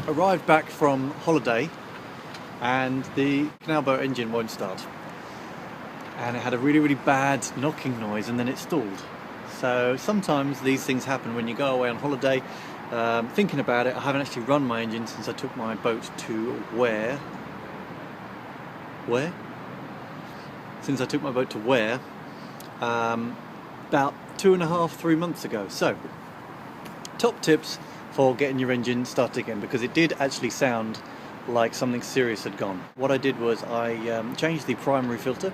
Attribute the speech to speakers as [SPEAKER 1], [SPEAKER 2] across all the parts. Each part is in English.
[SPEAKER 1] Arrived back from holiday and the Canal Boat engine won't start. And it had a really bad knocking noise and then it stalled. So sometimes these things happen when you go away on holiday. Thinking about it, I haven't actually run my engine since I took my boat to Ware. Since I took my boat to Ware about 2.5-3 months ago. So, top tips for getting your engine started again, because it did actually sound like something serious had gone. What I did was I changed the primary filter,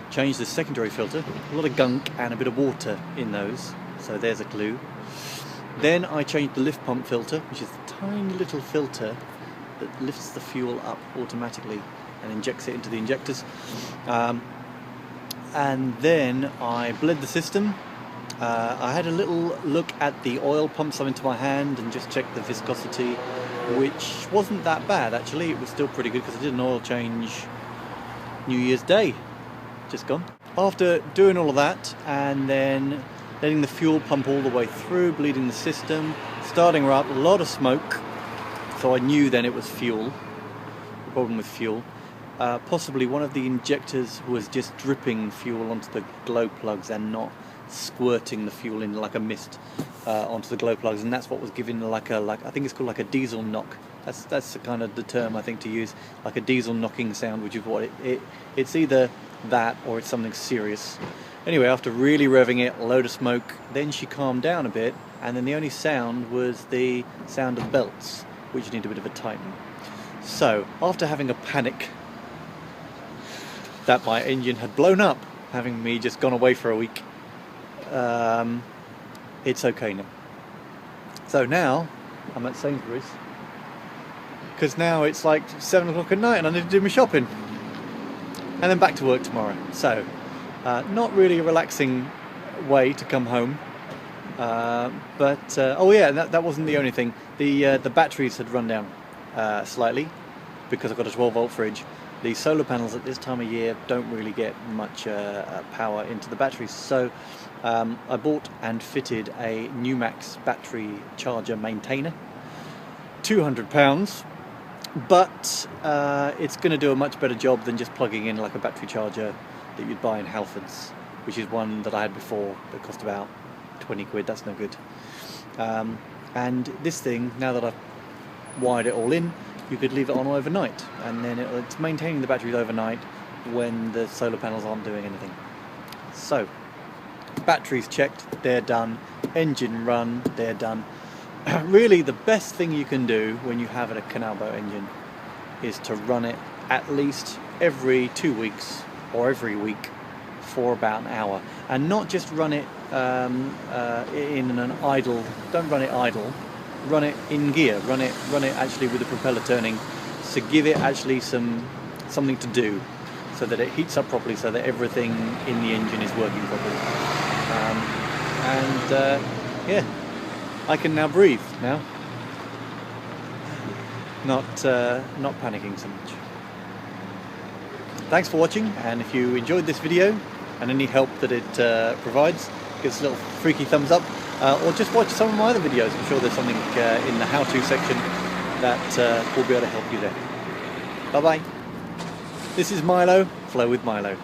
[SPEAKER 1] changed the secondary filter, a lot of gunk and a bit of water in those, so there's a clue. Then I changed the lift pump filter, which is a tiny little filter that lifts the fuel up automatically and injects it into the injectors. And then I bled the system. I had a little look at the oil, pumped some into my hand and just checked the viscosity, which wasn't that bad actually. It was still pretty good because I did an oil change New Year's Day, just gone. After doing all of that and then letting the fuel pump all the way through, bleeding the system, starting her up, a lot of smoke, so I knew then it was fuel, the problem with fuel. Possibly one of the injectors was just dripping fuel onto the glow plugs and not squirting the fuel in like a mist onto the glow plugs, and that's what was giving I think it's called like a diesel knock. That's the kind of the term I think to use, like a diesel knocking sound, which is what it's either that or it's something serious. Anyway, after really revving it, a load of smoke, then she calmed down a bit, and then the only sound was the sound of belts, which need a bit of a tightening. So, after having a panic that my engine had blown up, having me just gone away for a week, it's okay now. So now, I'm at Sainsbury's, because now it's like 7 o'clock at night and I need to do my shopping. And then back to work tomorrow. So, not really a relaxing way to come home. Oh yeah, that wasn't the only thing. The batteries had run down slightly, because I've got a 12-volt fridge. The solar panels at this time of year don't really get much power into the batteries, so I bought and fitted a Numax battery charger maintainer, £200, but it's going to do a much better job than just plugging in like a battery charger that you'd buy in Halfords, which is one that I had before that cost about 20 quid, that's no good. And this thing, now that I've wired it all in, you could leave it on overnight, and then it's maintaining the batteries overnight when the solar panels aren't doing anything. So, batteries checked, they're done. Engine run, they're done. Really, the best thing you can do when you have a Canal Boat engine is to run it at least every 2 weeks or every week for about an hour, and not just run it in an idle. Don't run it idle. Run it in gear, run it actually with the propeller turning, to give it actually something to do, so that it heats up properly, so that everything in the engine is working properly. Yeah, I can now breathe now, not panicking so much. Thanks for watching, and if you enjoyed this video and any help that it provides, give us a little freaky thumbs up. Or just watch some of my other videos. I'm sure there's something in the how-to section that will be able to help you there. Bye-bye. This is Mylo, Flow with Mylo.